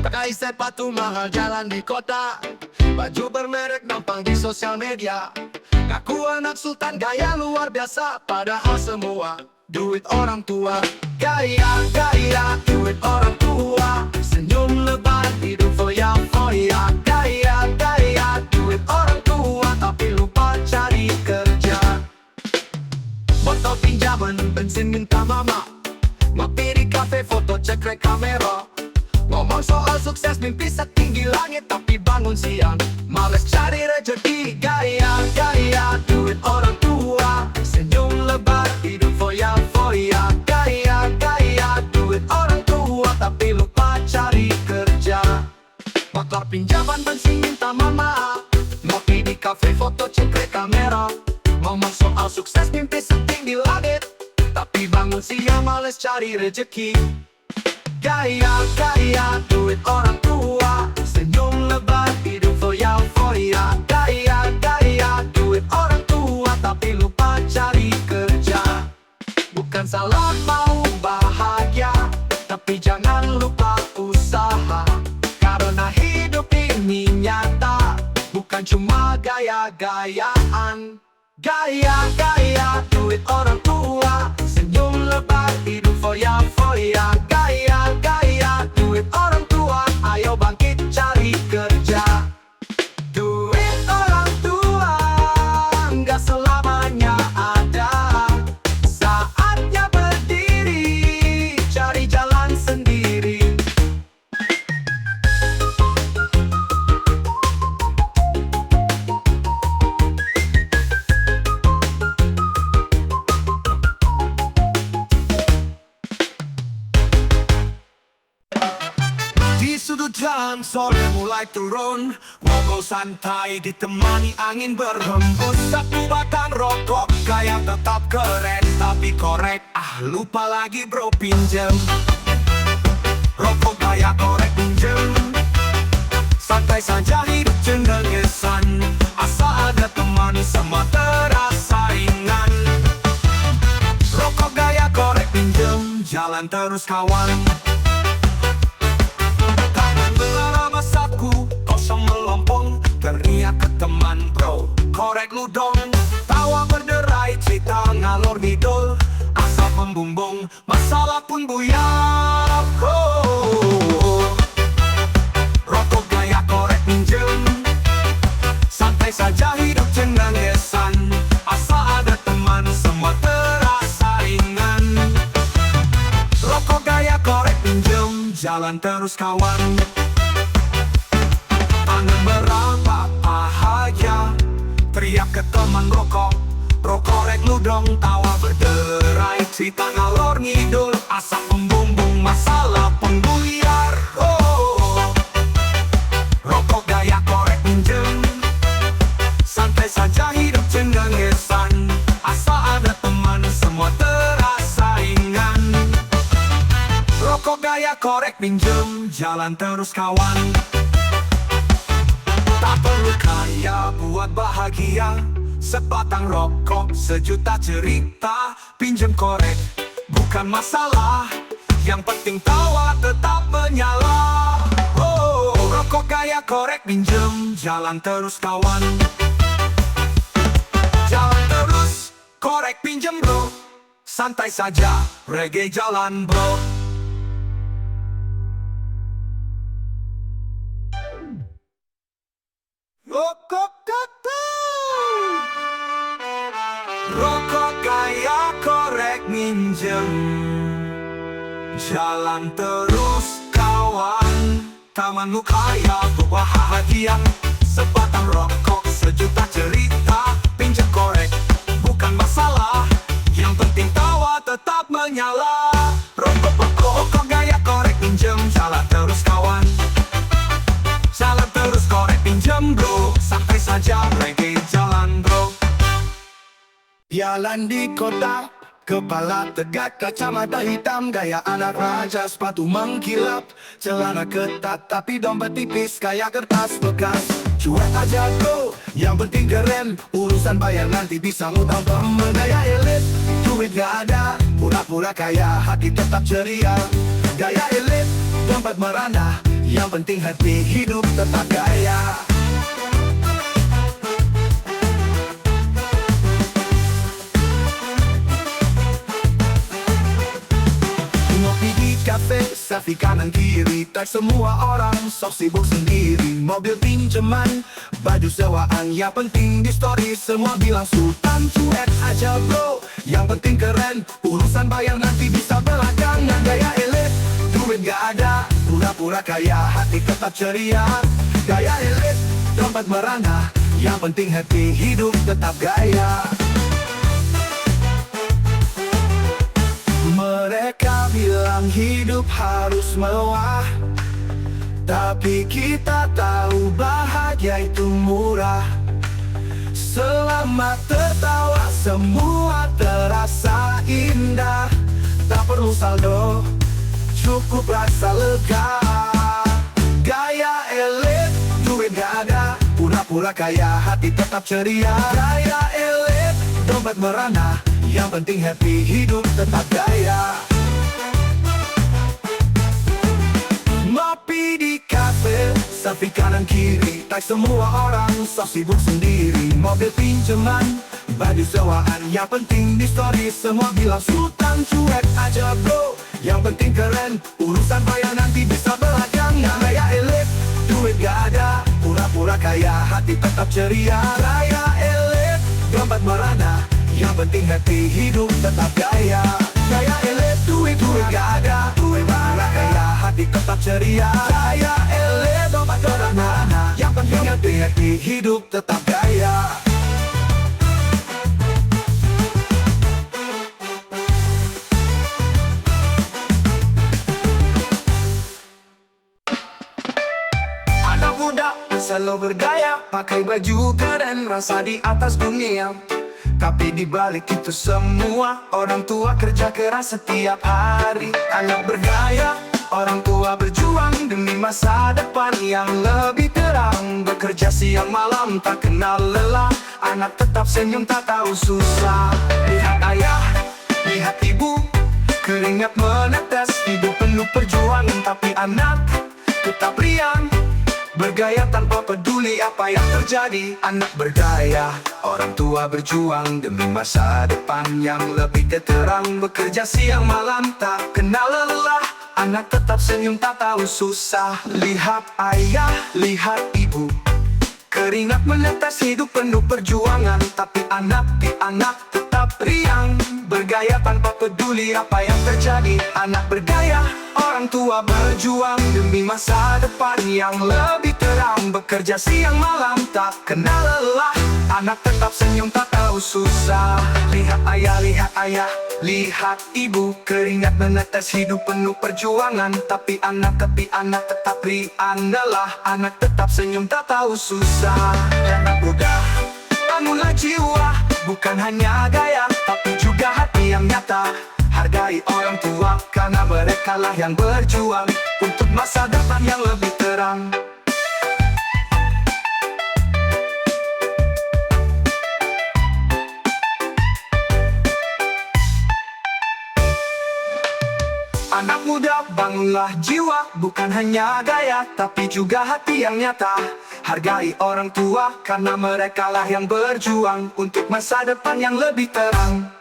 Pakai sepatu mahal jalan di kota, baju bermerek nampang di sosial media. Ngaku anak sultan gaya luar biasa, padahal semua duit orang tua. Gaya, gaya, duit orang tua. Senyum lebar, hidup foya-foya. Gaya, gaya, duit orang tua, tapi lupa cari kerja. Botol pinjaman, bensin minta mama. Ngopi di kafe, foto cek kamera. Ngomong soal sukses, mimpi setinggi langit, tapi bangun siang males cari rezeki. Gaya, gaya, duit orang tua. Senyum lebar, hidup foya-foya. Gaya, gaya, duit orang tua, tapi lupa cari kerja. Motor pinjaman, bensin minta mama. Ngopi di kafe, foto cek kamera. Ngomong soal sukses, mimpi setinggi langit, tapi bangun siang males cari rezeki. Gaya, gaya, duit orang tua. Senyum lebar, hidup foya-foya. Gaya, gaya, duit orang tua, tapi lupa cari kerja. Bukan salah mau bahagia, tapi jangan lupa usaha. Karena hidup ini nyata, bukan cuma gaya-gayaan. Gaya, gaya, duit orang tua. Senyum lebar, hidup foya-foya. Gaya, gaya, duit orang tua. Ayo bangkit cari kerja. Duit orang tua nggak selamanya ada. Saatnya berdiri, cari jalan sendiri. Di sudut jalan sore mulai turun, ngobrol santai ditemani angin berhembus. Satu batang rokok kayak tetap keren, tapi korek, lupa lagi bro pinjem. Rokok kayak korek pinjem. Santai saja hidup cengengesan, asal ada teman semua terasa ringan. Rokok gaya korek pinjem, jalan terus kawan. Lama saku, kosong melompong. Teriak ke teman bro, korek lu dong. Tawa berderai, cerita ngalor ngidul. Asap membumbung, masalah pun buyar. Rokok gaya korek pinjem. Santai saja hidup cengengesan, asal ada teman semua terasa ringan. Rokok gaya korek pinjem, jalan terus kawan. Tangan meraba bahagia, teriak ke teman rokok, bro korek lu dong. Tawa berderai, cerita ngalor ngidul. Asap membumbung, masalah pun buyar. Rokok gaya korek pinjem. Santai saja hidup cengengesan, asal ada teman semua terasa ringan. Rokok gaya korek pinjem, jalan terus kawan. Tak perlu kaya buat bahagia, sebatang rokok, sejuta cerita. Pinjem korek, bukan masalah, yang penting tawa tetap menyala. Rokok gaya korek pinjem, jalan terus kawan. Jalan terus, korek pinjem bro. Santai saja, reggae jalan bro. Rokok gaya korek minjem, jalan terus kawan. Tamanmu kaya bahagia, sebatang rokok, sejuta cerita. Pinjam korek, bukan masalah, yang penting tawa tetap menyala. Rokok gaya korek minjem, jalan terus kawan. Jalan terus korek pinjam bro, santai saja reggae jalan bro. Jalan di kota, kepala tegak, kacamata hitam, gaya anak raja, sepatu mengkilap. Celana ketat tapi dompet tipis kayak kertas bekas. Cuek aja bro, yang penting keren. Urusan bayar nanti bisa ngutang temen. Gaya elit, duit gak ada, pura-pura kaya, hati tetap ceria. Gaya elit, dompet merana, Yang penting happy, hidup tetap gaya. Ngopi di kafe, selfie kanan kiri, tag semua orang, sok sibuk sendiri. Mobil pinjaman, baju sewaan, yang penting di story semua bilang Sultan cuek aja bro. Yang penting keren, urusan bayar nanti bisa belakangan. Gaya elit, duit gak ada, pura-pura kaya, hati tetap ceria. Gaya elit, dompet merana, yang penting happy, hidup tetap gaya. Mereka bilang hidup harus mewah, tapi kita tahu bahagia itu murah. Selama tertawa semua terasa indah. Tak perlu saldo, cukup rasa lega. Gaya elit, duit gak ada, pura-pura kaya, hati tetap ceria. Gaya elit, dompet merana, yang penting happy, hidup tetap gaya. Ngopi di kafe, selfie kanan kiri, tag semua orang, sok sibuk sendiri. Mobil pinjaman, baju sewaan, yang penting di story semua bilang Sultan cuek aja bro. Yang penting keren, urusan bayar nanti bisa belakangan. Gaya elit, duit gak ada, pura-pura kaya, hati tetap ceria. Gaya elit, dompet merana, yang penting hati, hidup tetap gaya. Gaya elit, duit gak ada, pura-pura kaya, hati tetap ceria. Gaya elit, dompet merana, yang penting hati, hidup tetap gaya. Anak muda selalu bergaya, pakai baju keren, rasa di atas dunia. Tapi di balik itu semua, orang tua kerja keras setiap hari. Anak bergaya, orang tua berjuang demi masa depan yang lebih terang. Bekerja siang malam tak kenal lelah, anak tetap senyum tak tahu susah. Lihat ayah, lihat ibu, keringat menetes, hidup penuh perjuangan. Tapi anak tetap riang, bergaya tanpa peduli apa yang terjadi. Anak bergaya, orang tua berjuang demi masa depan yang lebih terang. Bekerja siang malam tak kenal lelah, anak tetap senyum tak tahu susah. Lihat ayah, lihat ibu, keringat menetes, hidup penuh perjuangan. Tapi anak tetap riang, bergaya tanpa peduli apa yang terjadi. Anak bergaya, orang tua berjuang demi masa depan yang lebih terang. Bekerja siang malam tak kenal lelah, anak tetap senyum tak tahu susah. Lihat ayah, lihat ibu, keringat menetes, hidup penuh perjuangan. Tapi anak tetap riang lelah, anak tetap senyum tak tahu susah. Anak muda, bangunlah jiwa, bukan hanya gaya, tapi juga hati yang nyata. Hargai orang tua, karena mereka lah yang berjuang untuk masa depan yang lebih terang. Anak muda, bangunlah jiwa, bukan hanya gaya, tapi juga hati yang nyata. Hargai orang tua, karena mereka lah yang berjuang untuk masa depan yang lebih terang.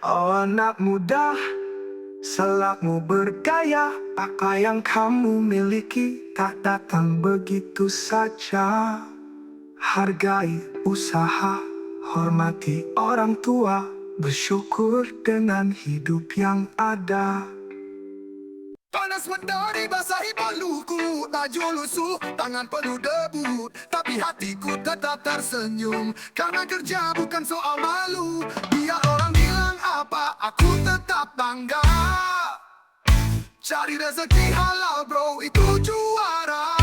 Oh anak muda, selalu bergaya, apa yang kamu miliki tak datang begitu saja. Hargai usaha, hormati orang tua, bersyukur dengan hidup yang ada. Panas mentari basahi paluku, laju lusuh, tangan penuh debu. Tapi hatiku tetap tersenyum, karena kerja bukan soal malu. Biar orang bilang apa, aku tetap bangga. Cari rezeki halal bro, itu juara.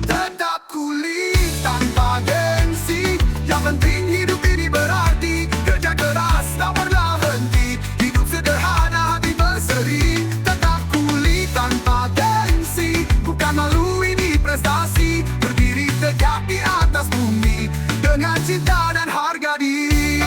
Tetap kulit tanpa gengsi, yang penting hidup ini berarti. Kerja keras tak pernah henti, hidup sederhana hati berseri. Tanpa gengsi, bukan malu ini prestasi. Berdiri tegak di atas bumi, dengan cinta dan harga diri.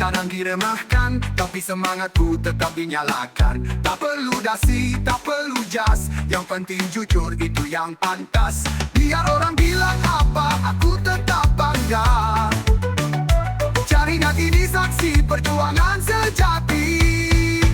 kadang diremehkan, tapi semangatku tetap dinyalakan. Tak perlu dasi, tak perlu jas, yang penting jujur itu yang pantas. Biar orang bilang apa, aku tetap bangga. Jaringan ini saksi perjuangan sejati.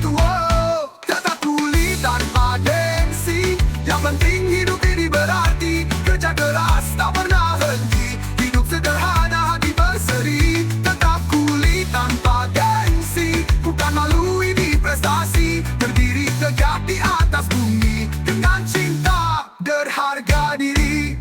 Wow, tetap kulit tanpa gengsi, yang penting hidup ini berarti. Kerja keras tak pernah henti, hidup sederhana hati berseri. Tetap kulit tanpa gengsi, bukan malu ini prestasi. Berdiri tegak di atas bumi, dengan cinta berharga diri.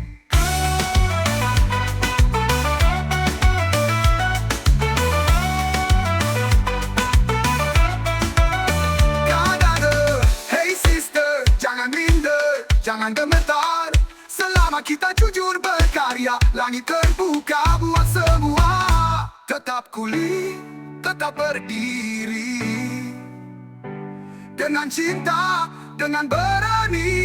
Jangan gemetar, selama kita jujur berkarya, langit terbuka buat semua. Tetap kulit, tetap berdiri, dengan cinta, dengan berani.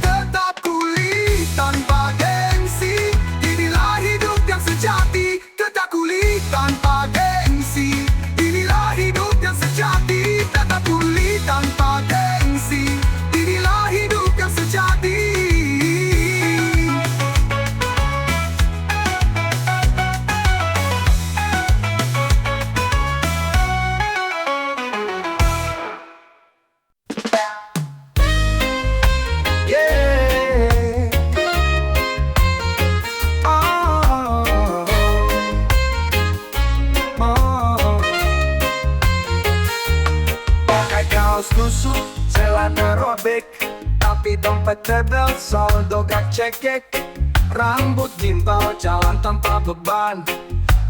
Tetap kulit tanpa gengsi, inilah hidup yang sejati. Tetap kulit tanpa gengsi, inilah hidup yang sejati. Tetap kulit tanpa gengsi, inilah hidup yang sejati. Yeah. Pakai kaos kusut, celana robek, tapi dompet tebel, saldo gak cekek. Rambut gimbal, jalan tanpa beban.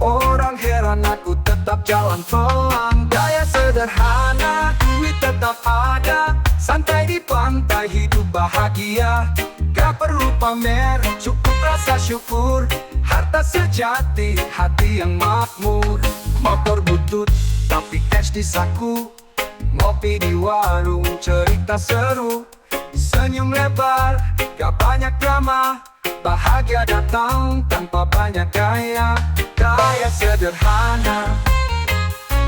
Orang heran aku tetap jalan pelan. Gaya sederhana, duit tetap ada. Santai di pantai, hidup bahagia. Gak perlu pamer, cukup rasa syukur. Harta sejati, hati yang makmur. Motor butut, tapi cash di saku. Ngopi di warung, cerita seru. Senyum lebar, gak banyak drama. Bahagia datang tanpa banyak gaya. Gaya sederhana,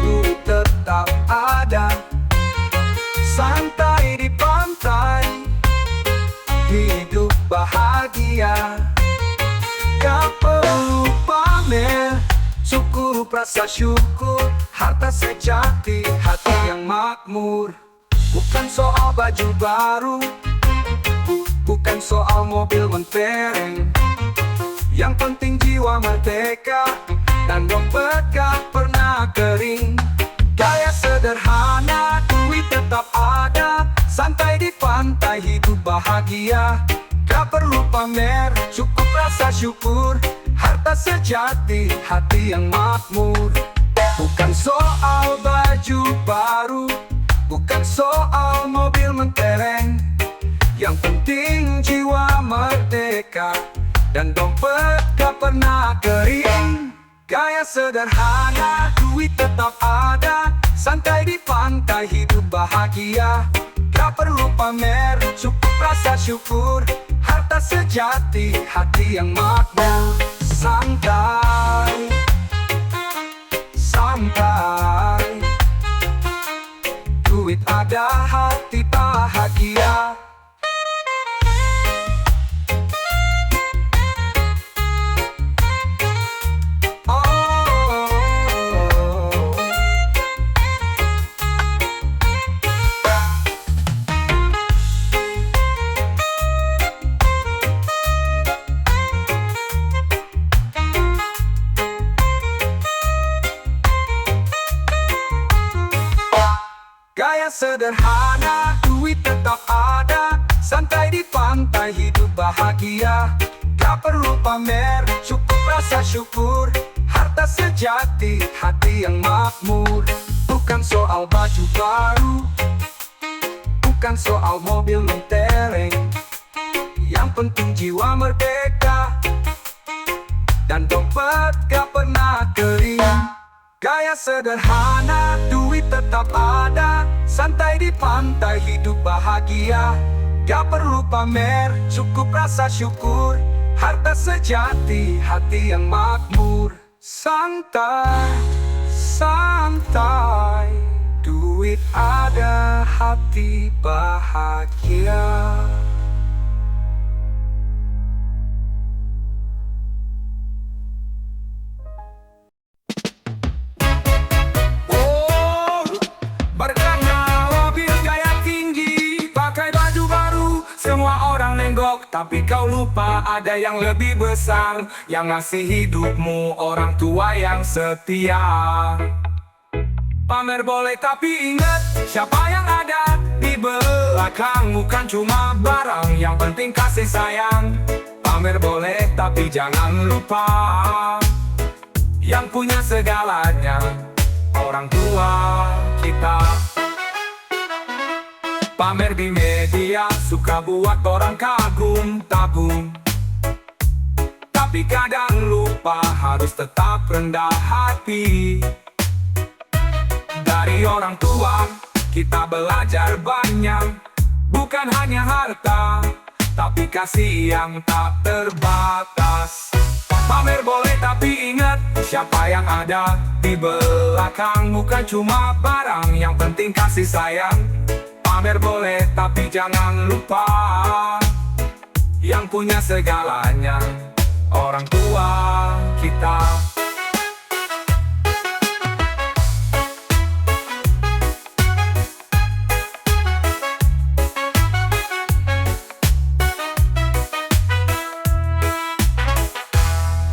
duit tetap ada. Santai di pantai, hidup bahagia. Gak perlu pamer, cukup rasa syukur. Harta sejati, hati yang makmur. Bukan soal baju baru, bukan soal mobil mentereng. Yang penting jiwa merdeka, dan dompet gak pernah kering. Gaya sederhana, duit tetap ada. Santai di pantai, hidup bahagia. Gak perlu pamer, cukup rasa syukur. Harta sejati, hati yang makmur. Bukan soal baju baru, bukan soal mobil mentereng. Yang penting jiwa merdeka, dan dompet gak pernah kering. Gaya sederhana, duit tetap ada. Santai di pantai, hidup bahagia. Gak perlu pamer, cukup rasa syukur. Harta sejati, hati yang makmur. Santai, santai, duit ada, hati bahagia. Gaya sederhana, duit tetap ada. Santai di pantai, hidup bahagia. Gak perlu pamer, cukup rasa syukur. Harta sejati, hati yang makmur. Bukan soal baju baru, bukan soal mobil mentereng. Yang penting jiwa merdeka, dan dompet gak pernah kering. Gaya sederhana, duit tetap ada. Santai di pantai, hidup bahagia. Gak perlu pamer, cukup rasa syukur. Harta sejati, hati yang makmur. Santai, santai. Duit ada, hati bahagia. Oh, bergaya mobil gaya tinggi, pakai baju baru, semua orang nenggok. Tapi kau lupa ada yang lebih besar, yang ngasih hidupmu orang tua yang setia. Pamer boleh tapi ingat siapa yang ada di belakang. Bukan cuma barang, yang penting kasih sayang. Pamer boleh tapi jangan lupa yang punya segalanya, orang tua kita. Pamer di media suka buat orang kagum-tagum, tapi kadang lupa harus tetap rendah hati. Dari orang tua kita belajar banyak, bukan hanya harta, tapi kasih yang tak terbatas. Pamer boleh tapi ingat siapa yang ada di belakang. Bukan cuma barang, yang penting kasih sayang. Pamer boleh tapi jangan lupa yang punya segalanya, orang tua kita.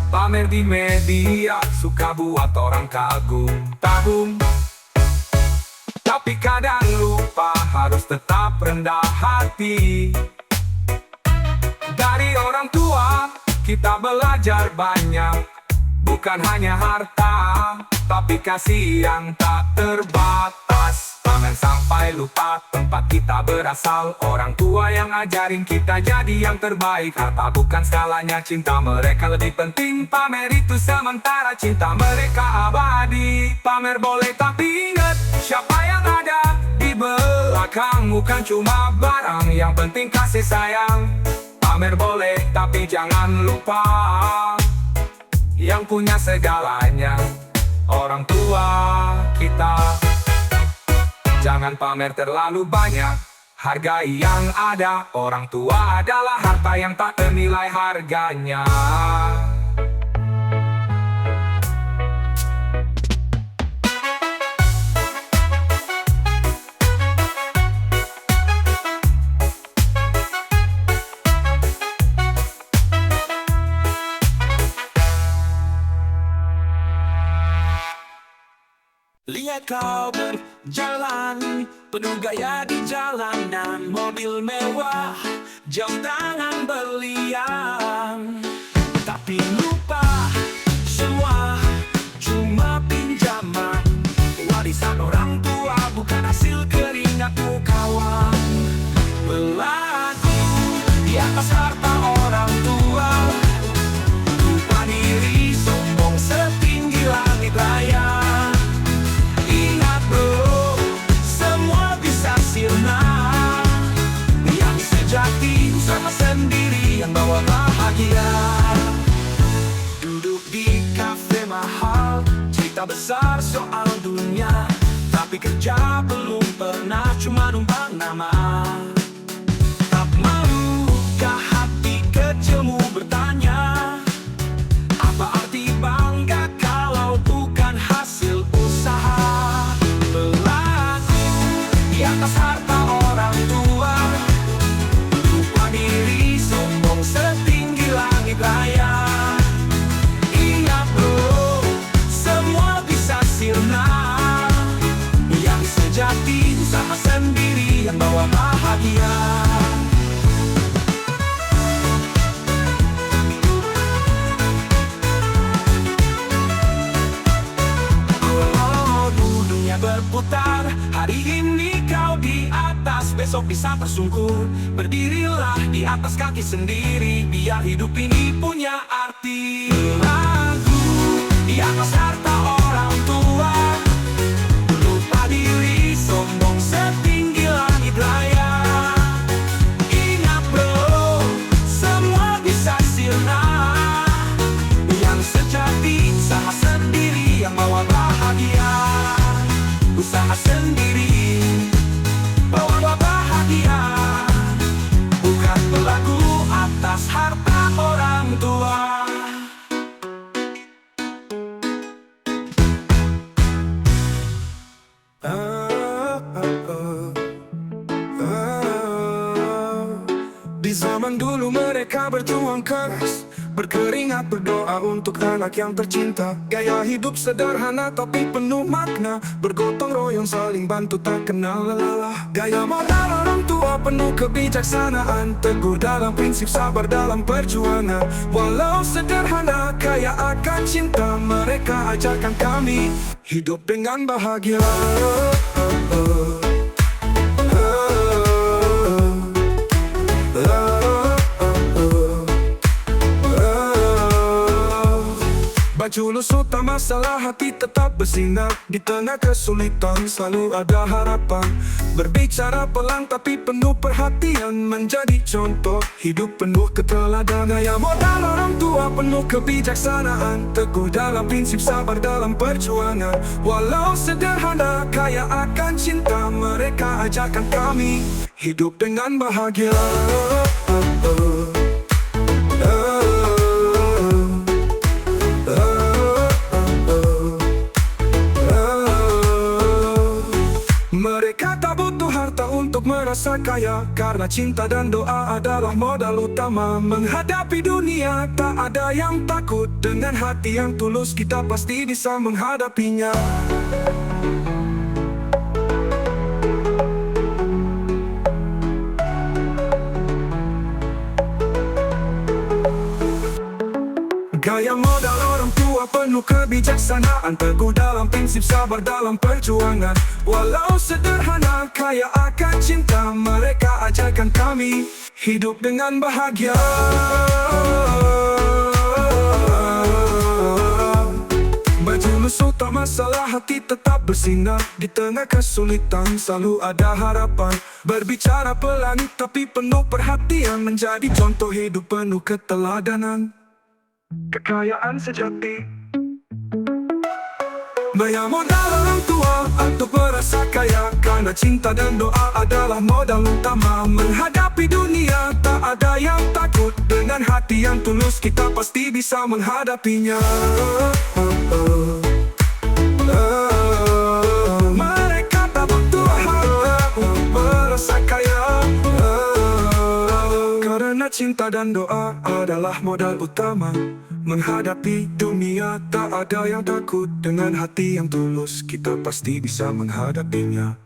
Pamer di media suka buat orang kagum-tagum, tapi kadang lupa harus tetap rendah hati. Dari orang tua kita belajar banyak, bukan hanya harta, tapi kasih yang tak terbatas. Pamer sampai lupa tempat kita berasal, orang tua yang ajarin kita jadi yang terbaik. Harta bukan skalanya, cinta mereka lebih penting. Pamer itu sementara, cinta mereka abadi. Pamer boleh tapi ingat siapa yang ada di belakang. Bukan cuma barang, yang penting kasih sayang. Pamer boleh tapi jangan lupa yang punya segalanya, orang tua kita. Jangan pamer terlalu banyak, hargai yang ada. Orang tua adalah harta yang tak ternilai harganya. Lihat kau berjalan, penuh gaya di jalanan, mobil mewah, jam tangan berlian. Tapi lupa semua cuma pinjaman, warisan orang tua, bukan hasil keringatmu kawan. Berlaku di atas harta orang tua, lupa diri, sombong setinggi langit raya. Sama sendiri yang bawa bahagia. Duduk di kafe mahal, cerita besar soal dunia, tapi kerja belum pernah, cuma numpang nama. Tak maukah hati kecilmu bertanya, apa arti bangga kalau bukan hasil usaha? Berlaku di atas harta orang tua, setinggi langit raya. Ingat bro, semua bisa sirna. Yang sejati usaha sendiri yang bawa bahagia. Oh, dunia berputar, hari ini kau di atas, besok bisa tersungkur. Berdirilah di atas kaki sendiri, biar hidup ini punya arti. Ragu di atas harta orang tua, lupa diri, sombong setinggi langit raya. Ingat bro, semua bisa sirna. Yang sejati usaha sendiri yang bawa bahagia. tua. Di zaman dulu mereka berjuang keras, berkeringat berdoa untuk anak yang tercinta. Gaya hidup sederhana tapi penuh makna, bergotong royong saling bantu tak kenal lelah. Gaya modal orang tua penuh kebijaksanaan, teguh dalam prinsip, sabar dalam perjuangan. Walau sederhana kaya akan cinta, mereka ajarkan kami hidup dengan bahagia. Baju lusuh tak masalah, hati tetap bersinar. Di tengah kesulitan selalu ada harapan. Berbicara pelan tapi penuh perhatian, menjadi contoh hidup penuh keteladanan. Gaya modal orang tua penuh kebijaksanaan, teguh dalam prinsip, sabar dalam perjuangan. Walau sederhana kaya akan cinta, mereka ajarkan kami hidup dengan bahagia. Mereka tak butuh harta untuk merasa kaya, karena cinta dan doa adalah modal utama. Menghadapi dunia tak ada yang takut, dengan hati yang tulus kita pasti bisa menghadapinya. Gaya modal orang tua penuh kebijaksanaan, teguh dalam prinsip, sabar dalam perjuangan. Walau sederhana kaya akan cinta, mereka ajarkan kami hidup dengan bahagia. Baju lusuh tak masalah, hati tetap bersinar. Di tengah kesulitan selalu ada harapan. Berbicara pelan tapi penuh perhatian, menjadi contoh hidup penuh keteladanan. Kekayaan sejati. Gaya modal orang tua untuk merasa kaya, karena cinta dan doa adalah modal utama. Menghadapi dunia tak ada yang takut, dengan hati yang tulus kita pasti bisa menghadapinya. Mereka tak butuh harta untuk merasa kaya, karena cinta dan doa adalah modal utama. Menghadapi dunia tak ada yang takut, dengan hati yang tulus kita pasti bisa menghadapinya.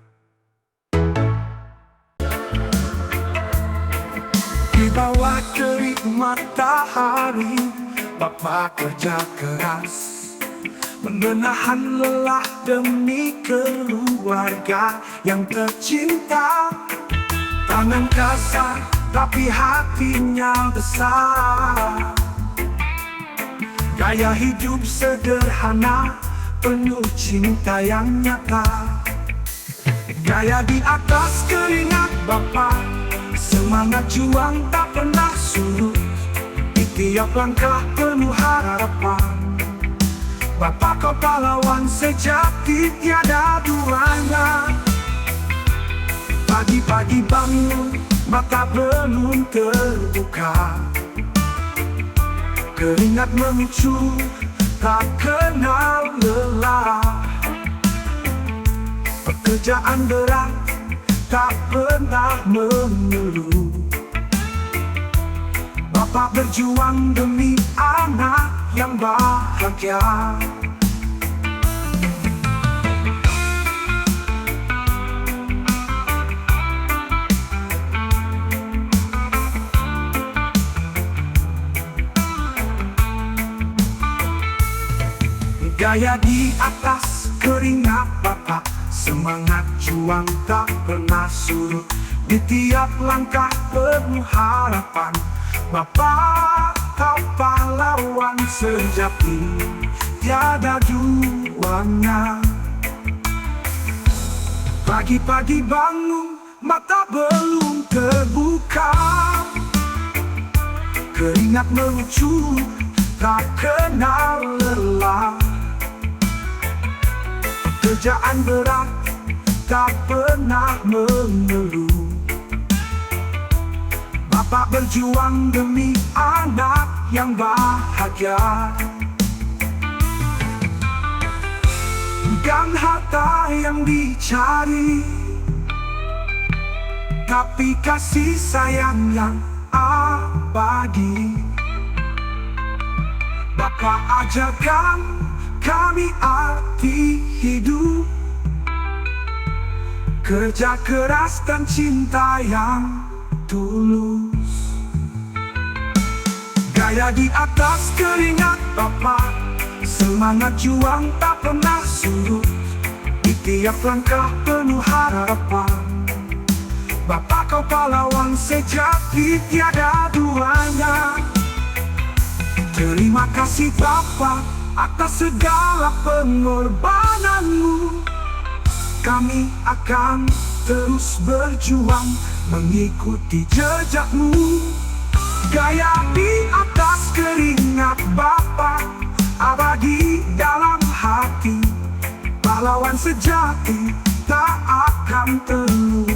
Di bawah terik matahari, Bapak kerja keras, menahan lelah demi keluarga yang tercinta. Tangan kasar tapi hatinya besar. Gaya hidup sederhana, penuh cinta yang nyata. Gaya di atas keringat Bapak, semangat juang tak pernah surut. Di tiap langkah penuh harapan, Bapak kau pahlawan sejati, tiada duanya. Pagi-pagi bangun, mata belum terbuka, keringat mengucur, tak kenal lelah. Pekerjaan berat, tak pernah mengeluh. Bapak berjuang demi anak yang bahagia. Gaya di atas keringat Bapak, semangat juang tak pernah surut. Di tiap langkah penuh harapan, Bapak kau pahlawan sejati, tiada duanya. Pagi-pagi bangun, mata belum terbuka, keringat mengucur, tak kenal lelah. Pekerjaan berat, tak pernah mengeluh. Bapak berjuang demi anak yang bahagia. Bukan harta yang dicari, tapi kasih sayang yang abadi. Bapak ajarkan kami arti hidup, kerja keras dan cinta yang tulus. Gaya di atas keringat Bapak, semangat juang tak pernah surut. Di tiap langkah penuh harapan, Bapak kau pahlawan sejati, tiada duanya. Terima kasih Bapak atas segala pengorbananmu. Kami akan terus berjuang mengikuti jejakmu. Gaya di atas keringat Bapak, abadi dalam hati. Pahlawan sejati tak akan terluka.